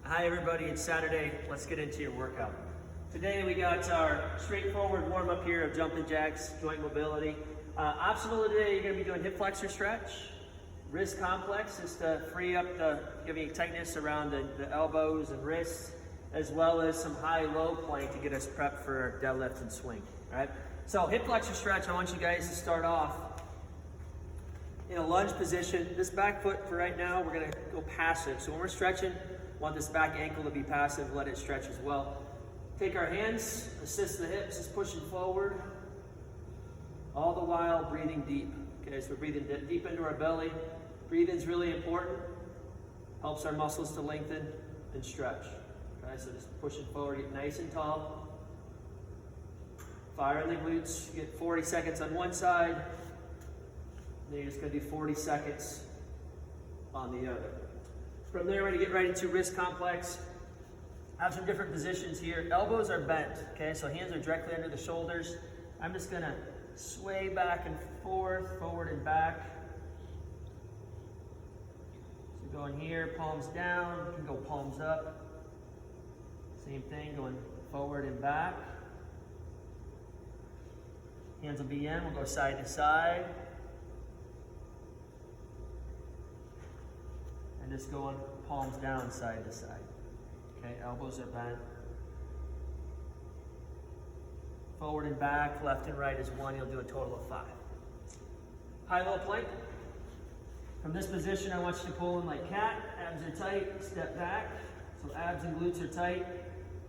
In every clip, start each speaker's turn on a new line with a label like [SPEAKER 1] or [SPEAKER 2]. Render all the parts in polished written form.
[SPEAKER 1] Hi everybody, it's Saturday. Let's get into your workout. Today we got our straightforward warm up here of jumping jacks, joint mobility. Optional today, you're going to be doing hip flexor stretch, wrist complex, just to free up give you tightness around the elbows and wrists, as well as some high-low plank to get us prepped for deadlift and swing. All right. So hip flexor stretch, I want you guys to start off in a lunge position. This back foot for right now, we're going to go passive. So when we're stretching, want this back ankle to be passive, let it stretch as well. Take our hands, assist the hips, just pushing forward, all the while breathing deep. Okay, so we're breathing deep into our belly. Breathing is really important. Helps our muscles to lengthen and stretch. Okay, so just pushing forward, get nice and tall. Fire in the glutes, get 40 seconds on one side. Then you're just going to do 40 seconds on the other. From there, we're going to get right into wrist complex. I have some different positions here. Elbows are bent, okay? So hands are directly under the shoulders. I'm just going to sway back and forth, forward and back. So going here, palms down. You can go palms up. Same thing, going forward and back. Hands will be in. We'll go side to side. And just going palms down, side to side. Okay, elbows are bent. Forward and back, left and right is one. You'll do a total of 5. High-low plank. From this position, I want you to pull in like cat. Abs are tight, step back. So abs and glutes are tight.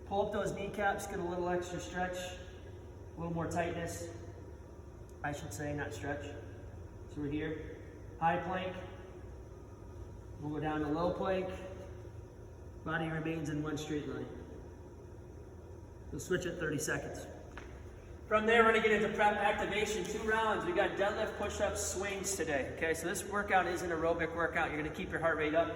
[SPEAKER 1] Pull up those kneecaps, get a little extra stretch, a little more tightness. I should say, not stretch. So we're here. High plank. We'll go down to low plank. Body remains in one straight line. We'll switch at 30 seconds. From there, we're going to get into prep activation. 2 rounds. We got deadlift, push-ups, swings today. Okay, so this workout is an aerobic workout. You're going to keep your heart rate up.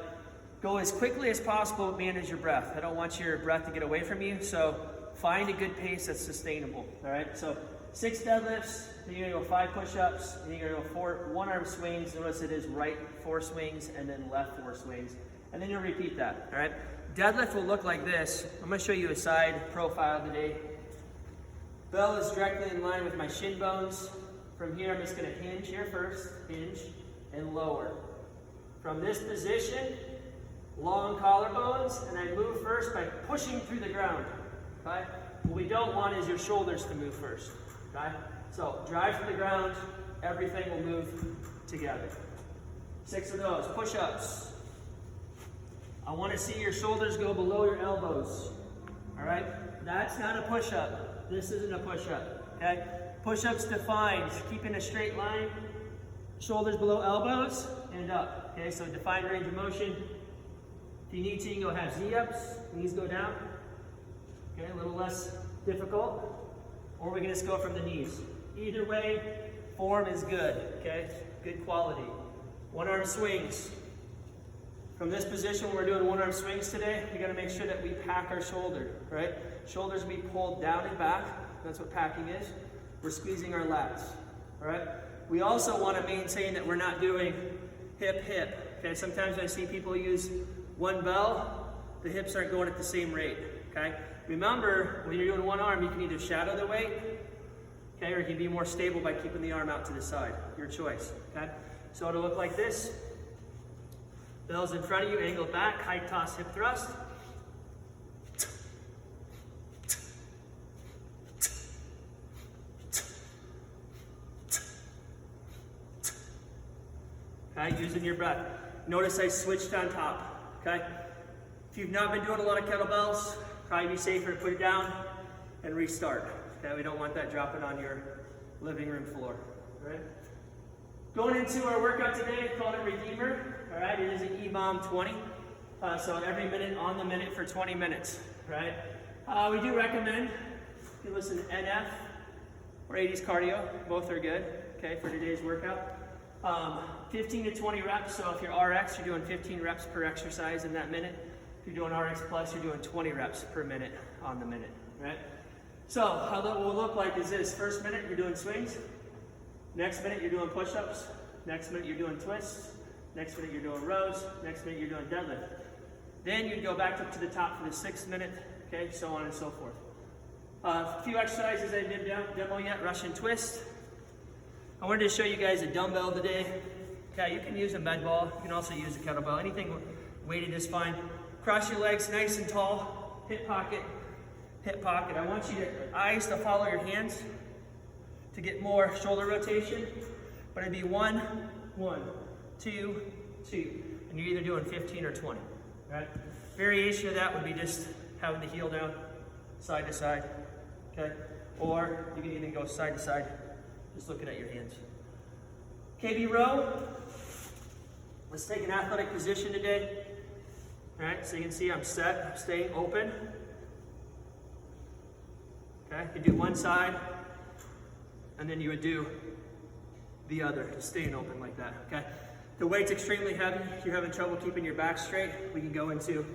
[SPEAKER 1] Go as quickly as possible, manage your breath. I don't want your breath to get away from you, so find a good pace that's sustainable. All right, so 6 deadlifts, then you're going to go 5 push-ups, and you're going to go 4 one-arm swings. Notice it is right 4 swings and then left 4 swings. And then you'll repeat that, all right? Deadlift will look like this. I'm going to show you a side profile today. Bell is directly in line with my shin bones. From here, I'm just going to hinge here first, hinge, and lower. From this position, long collarbones, and I move first by pushing through the ground, okay? What we don't want is your shoulders to move first, okay? So drive from the ground, everything will move together. 6 of those, push-ups. I want to see your shoulders go below your elbows, all right? That's not a push-up. This isn't a push-up, okay? Push-ups defined, keeping a straight line, shoulders below elbows, and up, okay? So defined range of motion. If you need to, you can go have Z-ups, knees go down, okay? A little less difficult. Or we can just go from the knees. Either way, form is good, okay? Good quality. One-arm swings. From this position, when we're doing one-arm swings today, we gotta make sure that we pack our shoulder, right? Shoulders will be pulled down and back. That's what packing is. We're squeezing our lats, all right? We also wanna maintain that we're not doing hip-hip, okay? Sometimes when I see people use one bell, the hips aren't going at the same rate, okay? Remember, when you're doing one arm, you can either shadow the weight, okay, or you can be more stable by keeping the arm out to the side. Your choice, okay? So it'll look like this. Bells in front of you, angled back, high toss, hip thrust. Okay, using your breath. Notice I switched on top, okay? If you've not been doing a lot of kettlebells, probably be safer to put it down and restart. Okay, we don't want that dropping on your living room floor. All right? Going into our workout today, called it Redeemer. All right, it is an EBOM 20. So every minute on the minute for 20 minutes. Right? We do recommend you listen to NF or 80s cardio. Both are good. Okay, for today's workout. 15 to 20 reps. So if you're RX, you're doing 15 reps per exercise in that minute. If you're doing RX Plus, you're doing 20 reps per minute on the minute, right? So how that will look like is this. First minute, you're doing swings. Next minute, you're doing push-ups. Next minute, you're doing twists. Next minute, you're doing rows. Next minute, you're doing deadlift. Then you'd go back up to the top for the 6 minute, okay, so on and so forth. A few exercises I didn't demo yet, Russian twist. I wanted to show you guys a dumbbell today. Okay, you can use a med ball, you can also use a kettlebell, anything weighted is fine. Cross your legs nice and tall, hip pocket, hip pocket. I want you eyes to follow your hands to get more shoulder rotation, but it'd be 1, 1, 2, 2, and you're either doing 15 or 20, right? Variation of that would be just having the heel down, side to side, okay? Or you can even go side to side, just looking at your hands. KB row, let's take an athletic position today. All right, so you can see I'm set, I'm staying open. Okay, you do one side, and then you would do the other, just staying open like that, okay? The weight's extremely heavy. If you're having trouble keeping your back straight, we can go into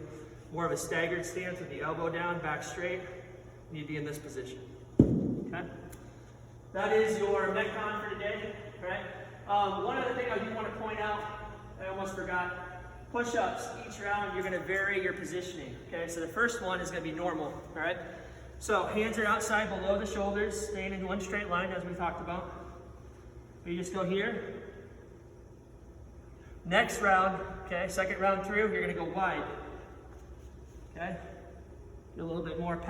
[SPEAKER 1] more of a staggered stance with the elbow down, back straight, and you'd be in this position, okay? That is your Metcon for today, right? One other thing I do want to point out, I almost forgot, push-ups. Each round, you're going to vary your positioning, okay? So the first one is going to be normal, all right? So hands are outside below the shoulders, staying in one straight line as we talked about. You just go here. Next round, okay, second round through, you're going to go wide, okay? Get a little bit more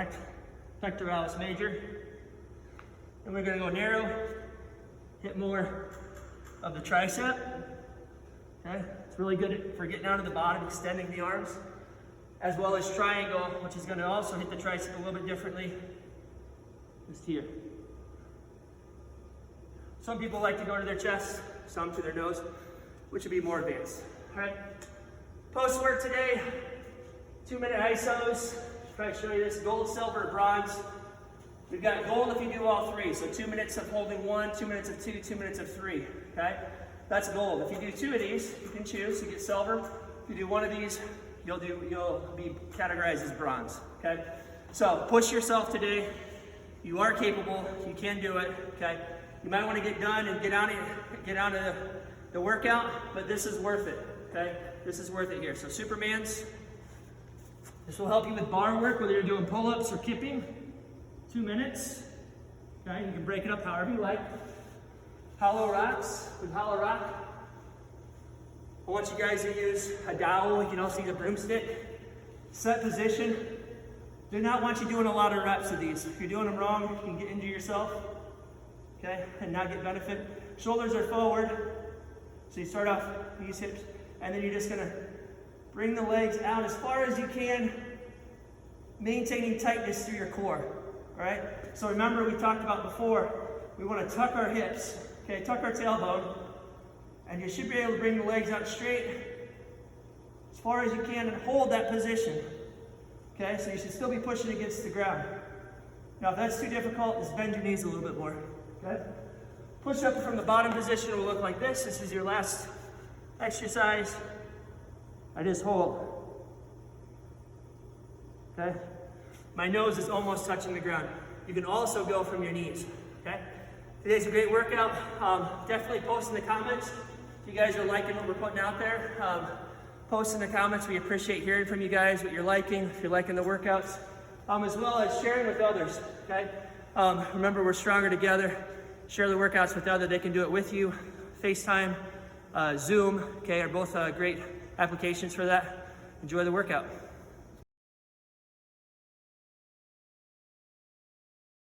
[SPEAKER 1] pectoralis major. And we're going to go narrow, hit more of the tricep, okay? It's really good for getting out of the bottom, extending the arms, as well as triangle, which is going to also hit the tricep a little bit differently, just here. Some people like to go to their chest, some to their nose, which would be more advanced. All right, post work today, 2-minute isos. Try to show you this, gold, silver, bronze. We've got gold if you do all three, so 2 minutes of holding 1, 2 minutes of 2, 2 minutes of 3, okay? That's gold. If you do 2 of these, you can choose, you get silver. If you do 1 of these, you'll be categorized as bronze, okay? So push yourself today. You are capable, you can do it, okay? You might want to get done and get out of the workout, but this is worth it, okay? This is worth it here. So Supermans, this will help you with bar work, whether you're doing pull-ups or kipping. 2 minutes, okay? You can break it up however you like. Hollow rocks with hollow rock. I want you guys to use a dowel. You can also use a broomstick. Set position. Do not want you doing a lot of reps of these. If you're doing them wrong, you can get injured yourself, okay, and not get benefit. Shoulders are forward, so you start off knees, hips, and then you're just gonna bring the legs out as far as you can, maintaining tightness through your core, all right? So remember, we talked about before, we want to tuck our hips, okay, tuck our tailbone, and you should be able to bring the legs out straight as far as you can and hold that position, okay? So you should still be pushing against the ground. Now, if that's too difficult, just bend your knees a little bit more, okay? Push up from the bottom position will look like this. This is your last exercise. I just hold, okay? My nose is almost touching the ground. You can also go from your knees, okay? Today's a great workout. Definitely post in the comments if you guys are liking what we're putting out there. Post in the comments. We appreciate hearing from you guys, what you're liking, if you're liking the workouts, as well as sharing with others, okay? Remember, we're stronger together. Share the workouts with others. They can do it with you. FaceTime, Zoom, okay, are both great applications for that. Enjoy the workout.